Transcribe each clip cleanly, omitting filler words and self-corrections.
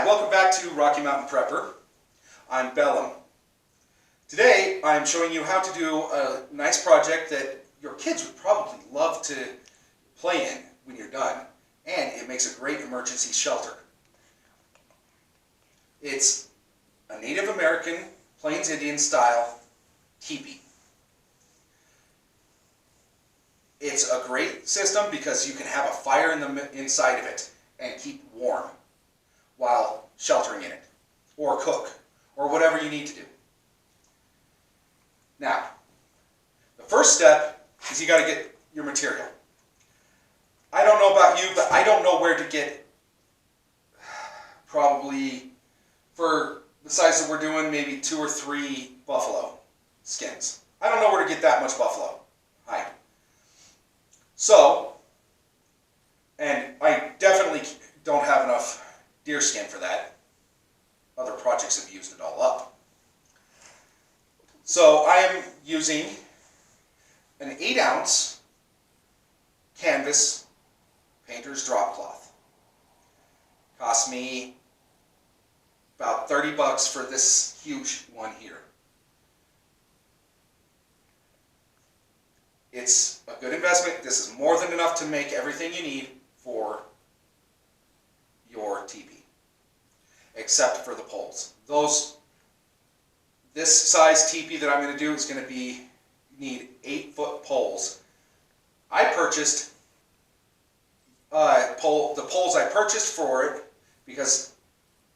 welcome back to Rocky Mountain Prepper. I'm Bellum. Today I'm showing you how to do a nice project that your kids would probably love to play in when you're done, and it makes a great emergency shelter. It's a Native American, Plains Indian style teepee. It's a great system because you can have a fire in the inside of it and keep warm while sheltering in it, or cook, or whatever you need to do. Now, the first step is you got to get your material. I don't know about you, but I don't know where to get, probably for the size that we're doing, maybe 2 or 3 buffalo skins. I don't know where to get that much buffalo hide. So, and I definitely don't have enough deer skin for that. Other projects have used it all up. So I am using an 8-ounce canvas painter's drop cloth. Cost me about 30 bucks for this huge one here. It's a good investment. This is more than enough to make everything you need for your teepee, except for the poles. This size teepee that I'm going to do is going to need 8-foot poles. I purchased the poles I purchased for it because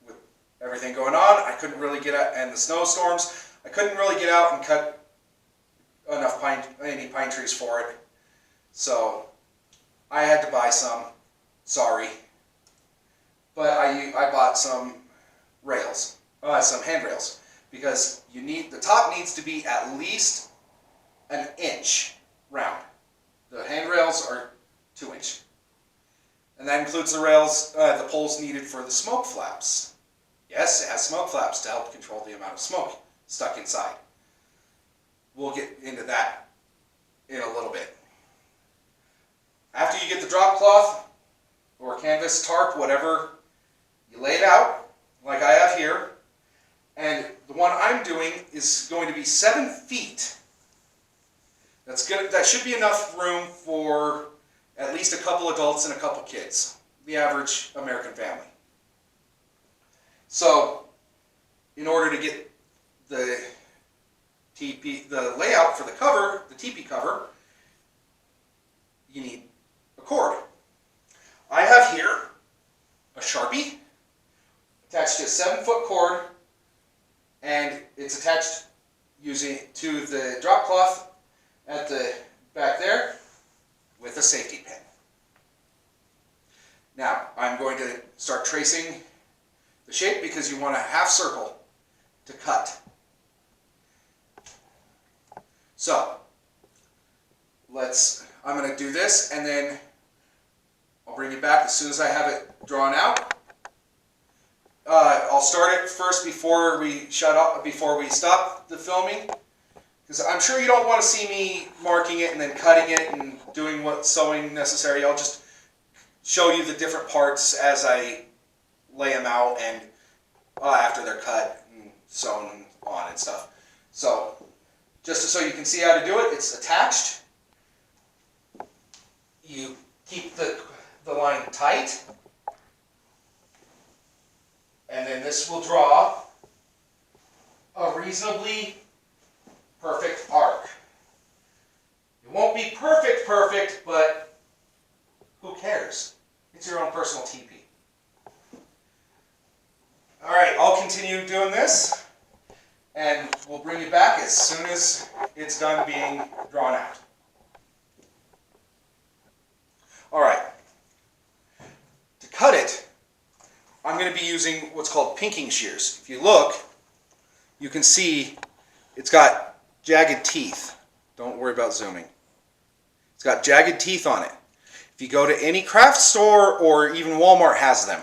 with everything going on, I couldn't really get out, and the snowstorms, I couldn't really get out and cut enough any pine trees for it. So I had to buy some. Sorry. But I bought some rails, some handrails, because the top needs to be at least an inch round. The handrails are 2 inch. And that includes the rails, the poles needed for the smoke flaps. Yes, it has smoke flaps to help control the amount of smoke stuck inside. We'll get into that in a little bit. After you get the drop cloth or canvas tarp, whatever, you lay it out like I have here, and the one I'm doing is going to be 7 feet. That's good. That should be enough room for at least a couple adults and a couple kids, the average American family. So, in order to get the layout for the cover, the teepee cover, you need a cord. I have here a Sharpie attached to a 7-foot cord, and it's attached to the drop cloth at the back there with a safety pin. Now I'm going to start tracing the shape because you want a half circle to cut. So I'm going to do this, and then I'll bring you back as soon as I have it drawn out. I'll start it first before we stop the filming, because I'm sure you don't want to see me marking it and then cutting it and doing what sewing necessary. I'll just show you the different parts as I lay them out and after they're cut and sewn on and stuff. So just so you can see how to do it, it's attached. You keep the line tight, and then this will draw a reasonably perfect arc. It won't be perfect, but who cares? It's your own personal teepee. Alright, I'll continue doing this, and we'll bring you back as soon as it's done being drawn out. Alright, to cut it, I'm going to be using what's called pinking shears. If you look, you can see it's got jagged teeth. Don't worry about zooming. It's got jagged teeth on it. If you go to any craft store or even Walmart has them,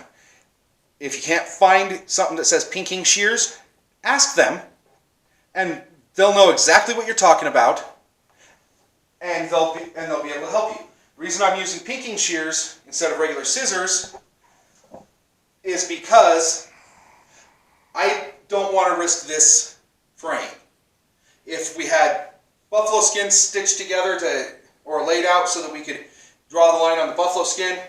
if you can't find something that says pinking shears, ask them, and they'll know exactly what you're talking about, and they'll be able to help you. The reason I'm using pinking shears instead of regular scissors is because I don't want to risk this frame. If we had buffalo skin stitched together or laid out so that we could draw the line on the buffalo skin,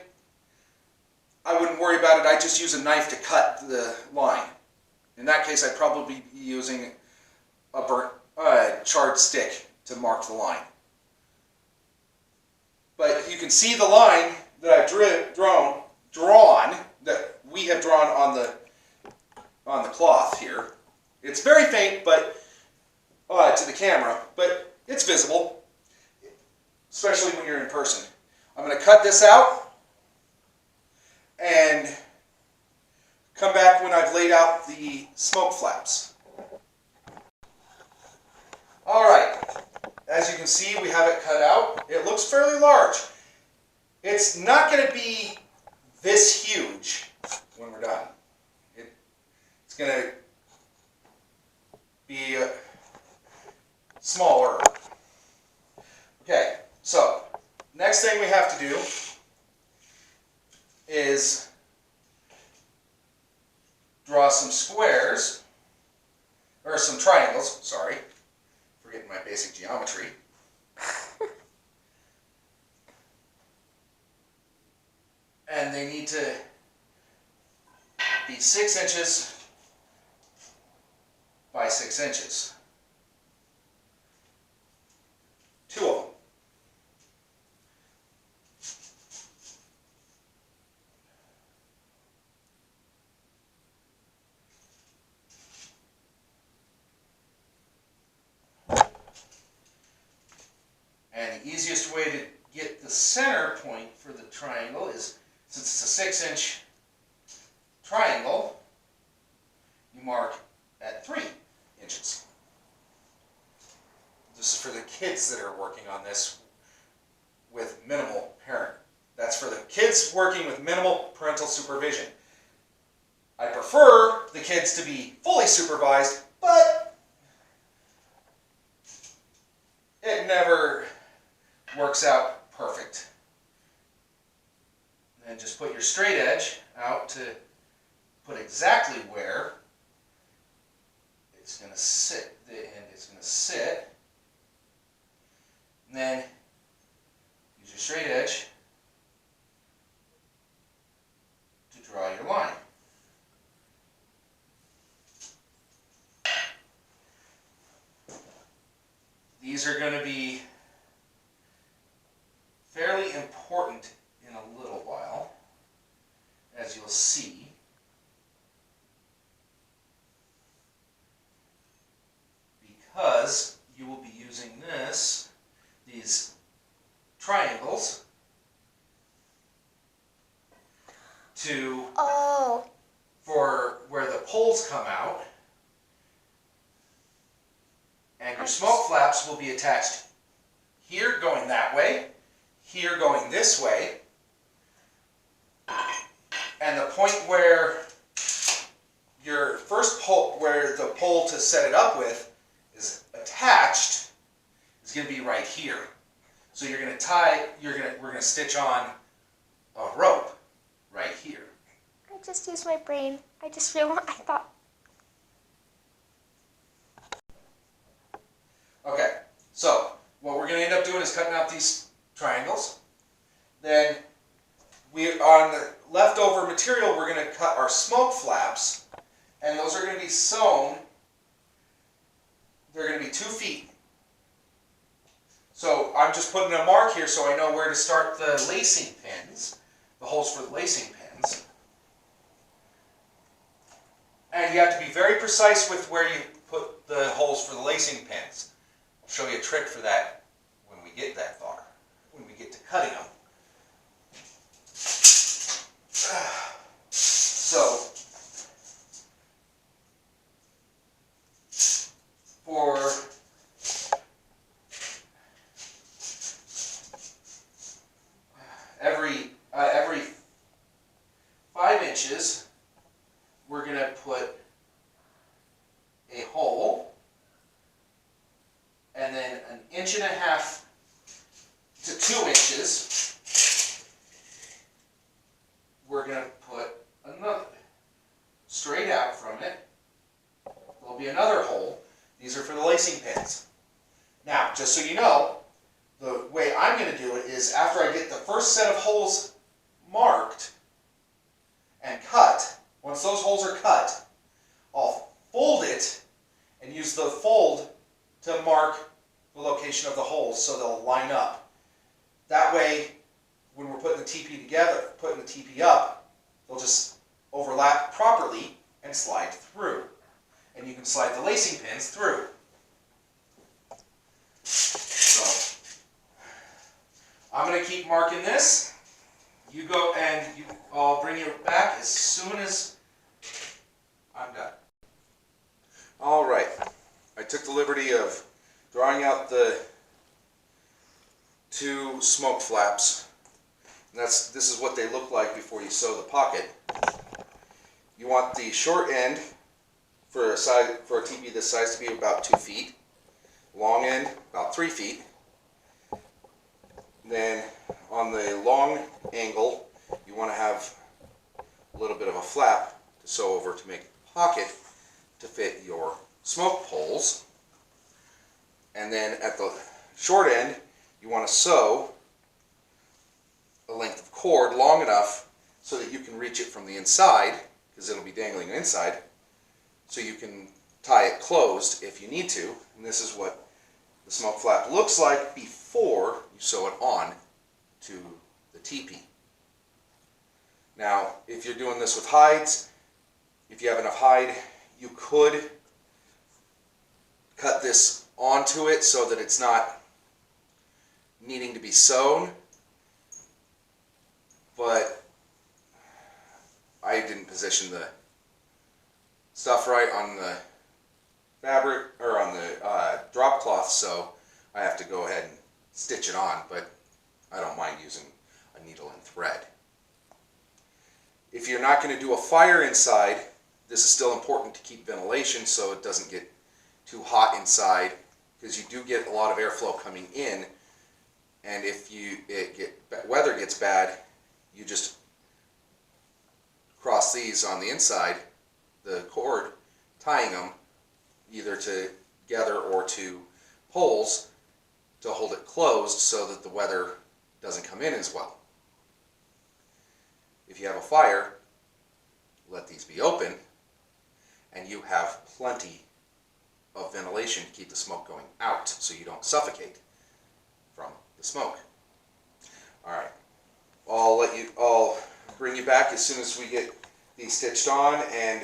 I wouldn't worry about it. I'd just use a knife to cut the line. In that case, I'd probably be using a charred stick to mark the line. But you can see the line that I've drawn, that we have drawn on the cloth here. It's very faint, but to the camera, but it's visible, especially when you're in person. I'm going to cut this out and come back when I've laid out the smoke flaps. Alright, as you can see, we have it cut out. It looks fairly large. It's not going to be this huge when we're done. It's going to be smaller. Okay, so next thing we have to do is draw some squares, or some triangles, sorry, forgetting my basic geometry. And they need to be 6 inches by 6 inches. 2 of them. And the easiest way to get the center point for the triangle is, since it's a 6-inch triangle, you mark at 3 inches. This is for the kids that are working on this with minimal parent. That's for the kids working with minimal parental supervision. I prefer the kids to be fully supervised, but it never works out perfect. And just put your straight edge out to put exactly where it's going to sit. The end is going to sit. And then use your straight edge to draw your line. These are going to be fairly important in a little while, as you'll see. Because you will be using these triangles for where the poles come out, and your smoke flaps will be attached here going that way, here going this way, and the point where your first pole, where the pole to set it up with is attached, is going to be right here. So you're going to we're going to stitch on a rope right here. I just used my brain. I just realized, I thought. Okay, so what we're going to end up doing is cutting out these triangles. Then on the leftover material, we're going to cut our smoke flaps, and those are going to be sewn. They're going to be 2 feet. So I'm just putting a mark here so I know where to start the lacing pins, the holes for the lacing pins. And you have to be very precise with where you put the holes for the lacing pins. I'll show you a trick for that when we get that far, when we get to cutting them. So, for every 5 inches, we're going to put a hole, and then 1.5 to 2 inches, we're going to put another straight out from it, just so you know, the way I'm going to do it is after I get the first set of holes marked and cut, once those holes are cut, I'll fold it and use the fold to mark the location of the holes so they'll line up. That way, when we're putting the teepee together, putting the teepee up, they'll just overlap properly and slide through. And you can slide the lacing pins through. So, I'm going to keep marking this. You go and I'll bring you back as soon as I'm done. Alright, I took the liberty of drawing out the two smoke flaps. And this is what they look like before you sew the pocket. You want the short end for a teepee this size to be about 2 feet. Long end about 3 feet. Then on the long angle, you want to have a little bit of a flap to sew over to make a pocket to fit your smoke poles. And then at the short end, you want to sew a length of cord long enough so that you can reach it from the inside, because it'll be dangling inside, so you can tie it closed if you need to. And this is what the smoke flap looks like before you sew it on to the teepee. Now, if you're doing this with hides, if you have enough hide, you could cut this onto it so that it's not needing to be sewn, but I didn't position the stuff right on the fabric, or on the drop cloth, so I have to go ahead and stitch it on, but I don't mind using a needle and thread. If you're not going to do a fire inside, this is still important to keep ventilation so it doesn't get too hot inside, because you do get a lot of airflow coming in, and if weather gets bad, you just cross these on the inside, the cord, tying them either together or to poles to hold it closed so that the weather doesn't come in as well. If you have a fire, let these be open, and you have plenty of ventilation to keep the smoke going out so you don't suffocate from the smoke. Alright, I'll bring you back as soon as we get these stitched on and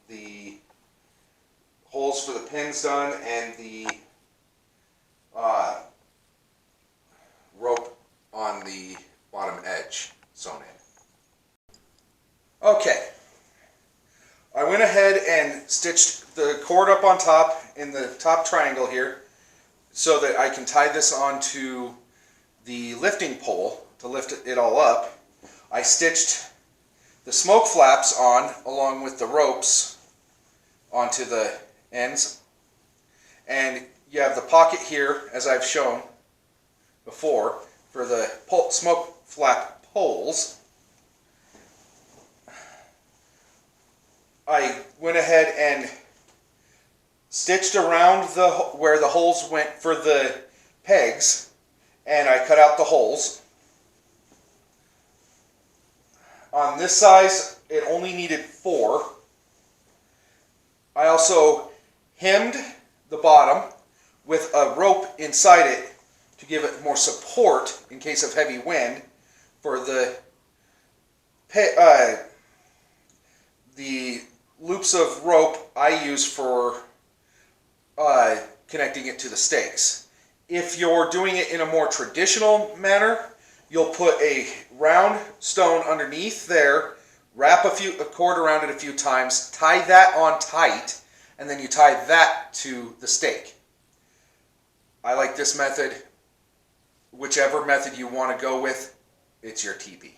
the holes for the pins done and the rope on the bottom edge sewn in. Okay, I went ahead and stitched the cord up on top in the top triangle here so that I can tie this onto the lifting pole to lift it all up. I stitched the smoke flaps on along with the ropes onto the ends, and you have the pocket here as I've shown before for the smoke flap poles. I went ahead and stitched around where the holes went for the pegs, and I cut out the holes. On this size, it only needed 4. I also hemmed the bottom with a rope inside it to give it more support in case of heavy wind for the loops of rope I use for connecting it to the stakes. If you're doing it in a more traditional manner, you'll put a round stone underneath there, wrap a cord around it a few times, tie that on tight, and then you tie that to the stake. I like this method. Whichever method you want to go with, it's your teepee.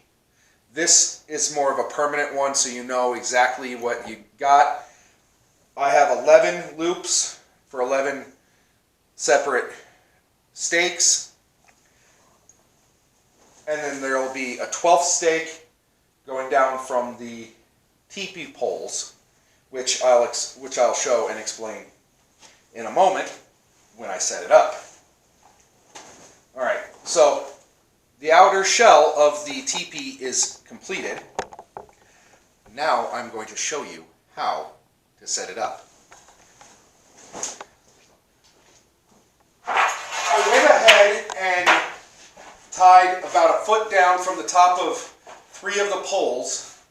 This is more of a permanent one, so you know exactly what you got. I have 11 loops for 11 separate stakes. And then there will be a 12th stake going down from the teepee poles, which I'll show and explain in a moment when I set it up. So the outer shell of the teepee is completed. Now I'm going to show you how to set it up. I went ahead and tied about a foot down from the top of 3 of the poles,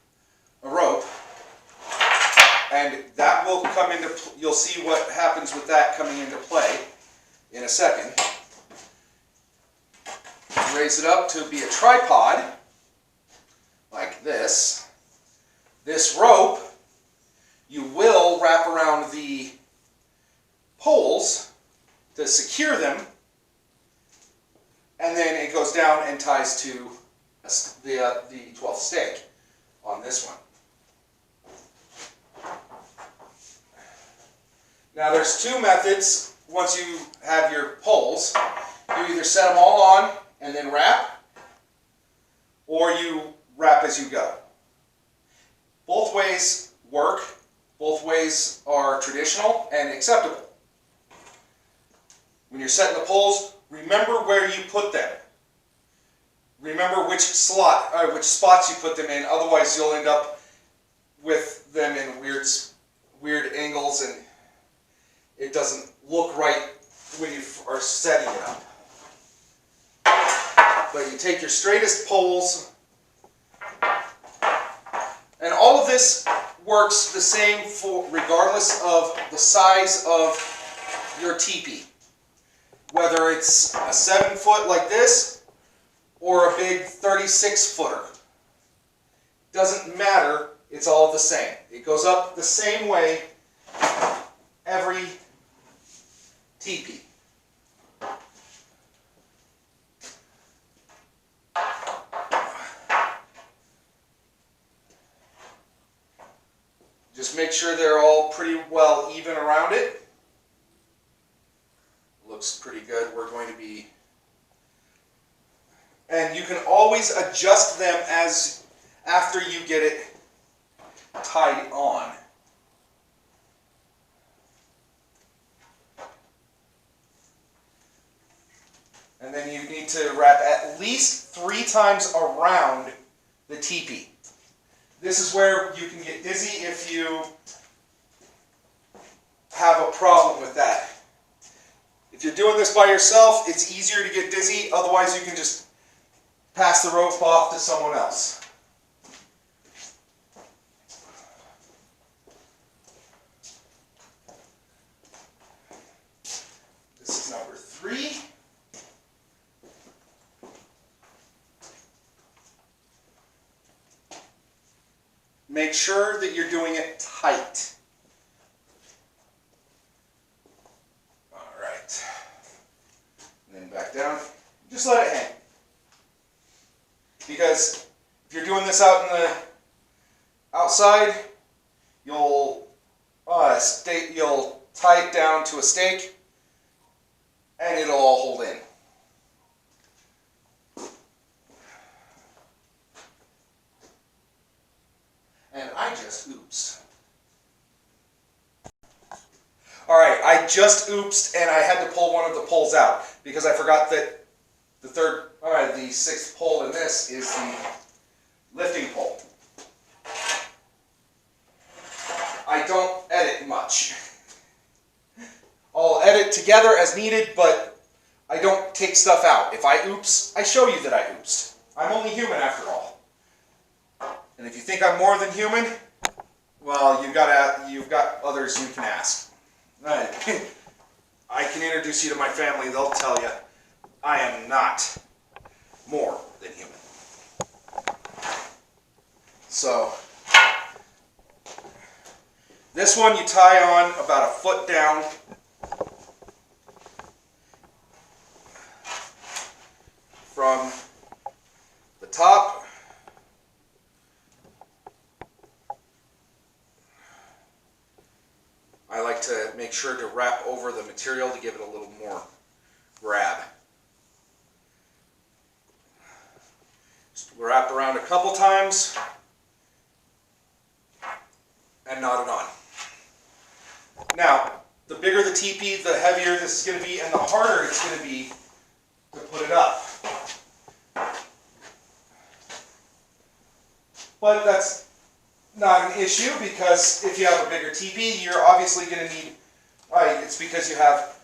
a rope, and that will come into, you'll see what happens with that coming into play in a second. Raise it up to be a tripod, like this. This rope, you will wrap around the poles to secure them, and then it goes down and ties to the 12th stake on this one. Now there's 2 methods once you have your poles. You either set them all on and then wrap, or you wrap as you go. Both ways work. Both ways are traditional and acceptable. When you're setting the poles, remember where you put them. Remember which spots you put them in. Otherwise, you'll end up with them in weird angles, and it doesn't look right when you are setting it up. But you take your straightest poles, and all of this works the same for regardless of the size of your teepee. Whether it's a 7-foot like this or a big 36-footer. Doesn't matter, it's all the same. It goes up the same way every teepee. Just make sure they're all pretty well even around it. Looks pretty good. We're going to be... And you can always adjust them after you get it tied on. And then you need to wrap at least 3 times around the teepee. This is where you can get dizzy if you have a problem with that. If you're doing this by yourself, it's easier to get dizzy. Otherwise, you can just pass the rope off to someone else. This is number 3. Make sure that you're doing it tight. Alright. And then back down. Just let it hang. Because if you're doing this out in the outside, you'll tie it down to a stake and it'll all hold in. And I just oopsed. Alright, I just oopsed and I had to pull one of the poles out because I forgot that the 6th pole in this is the lifting pole. I don't edit much. I'll edit together as needed, but I don't take stuff out. If I oops, I show you that I oopsed. I'm only human after all. And if you think I'm more than human, well, you've got others you can ask. I can introduce you to my family. They'll tell you I am not more than human. So, this one you tie on about a foot down. From the top. I like to make sure to wrap over the material to give it a little more grab. Just wrap around a couple times and knot it on. Now, the bigger the teepee, the heavier this is going to be and the harder it's going to be to put it up. But that's not an issue because if you have a bigger teepee, you're obviously going to need, it's because you have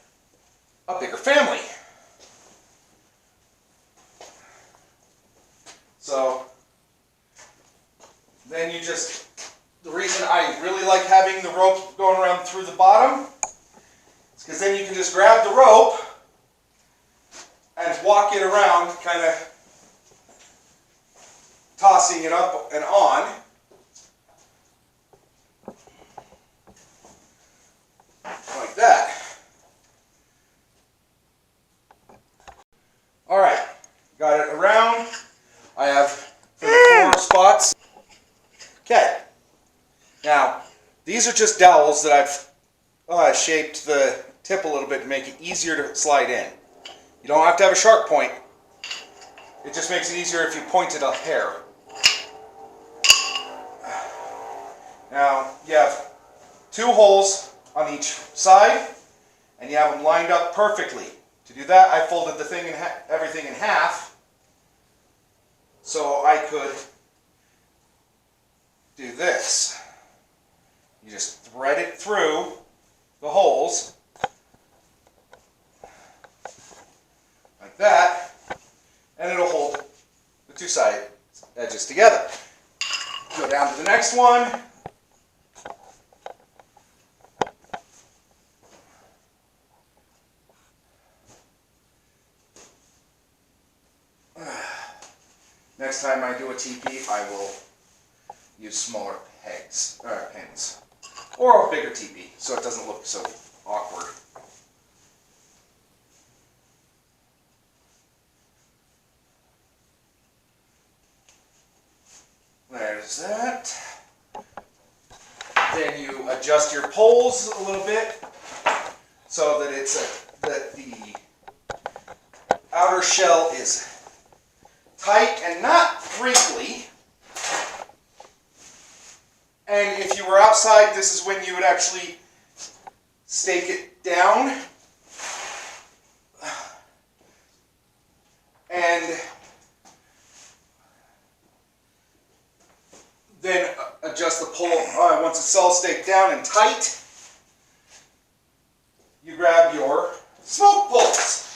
a bigger family. So then you just, the reason I really like having the rope going around through the bottom is because then you can just grab the rope and walk it around, kind of tossing it up and on. Like that. Alright, got it around. I have for the 4 spots. Okay. Now, these are just dowels that I've shaped the tip a little bit to make it easier to slide in. You don't have to have a sharp point. It just makes it easier if you point it a hair. Now, you have 2 holes on each side, and you have them lined up perfectly. To do that, I folded the thing everything in half, so I could do this. You just thread it through the holes, like that, and it'll hold the 2 side edges together. Go down to the next one. Next time I do a teepee, I will use smaller pins, or a bigger teepee, so it doesn't look so awkward. There's that. Then you adjust your poles a little bit so that that the outer shell is tight and not wrinkly. And if you were outside, this is when you would actually stake it down and then adjust the pole. Once it's all staked down and tight, you grab your smoke poles.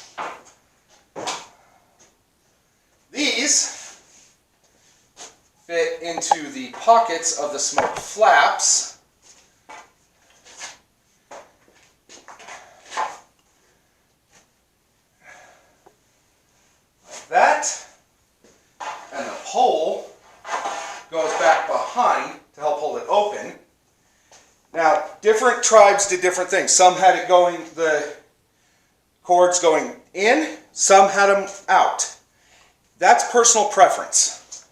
These fit into the pockets of the smoke flaps. Like that. And the pole goes back behind to help hold it open. Now, different tribes did different things. Some had it going, the cords going in, some had them out. That's personal preference.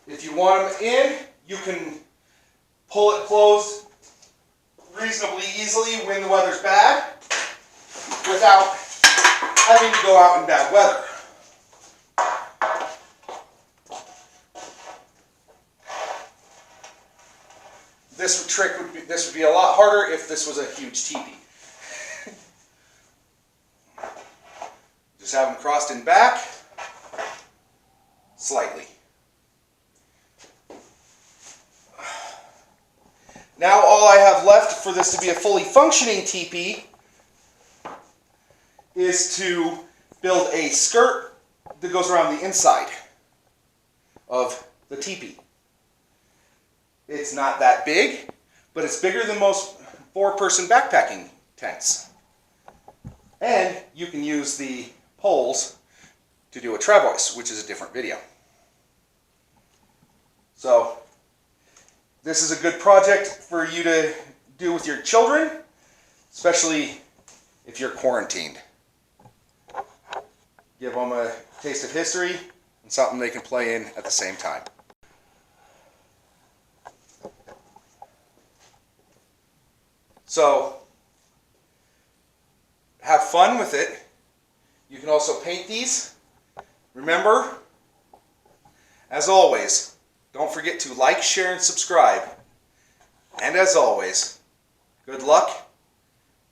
If you want them in, you can pull it closed reasonably easily when the weather's bad without having to go out in bad weather. This would be a lot harder if this was a huge teepee. Just have them crossed in back slightly. Now all I have left for this to be a fully functioning teepee is to build a skirt that goes around the inside of the teepee. It's not that big, but it's bigger than most 4-person backpacking tents. And you can use the poles to do a travois, which is a different video. So, this is a good project for you to do with your children, especially if you're quarantined. Give them a taste of history and something they can play in at the same time. So, have fun with it. You can also paint these. Remember, as always, don't forget to like, share, and subscribe. And as always, good luck,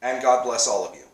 and God bless all of you.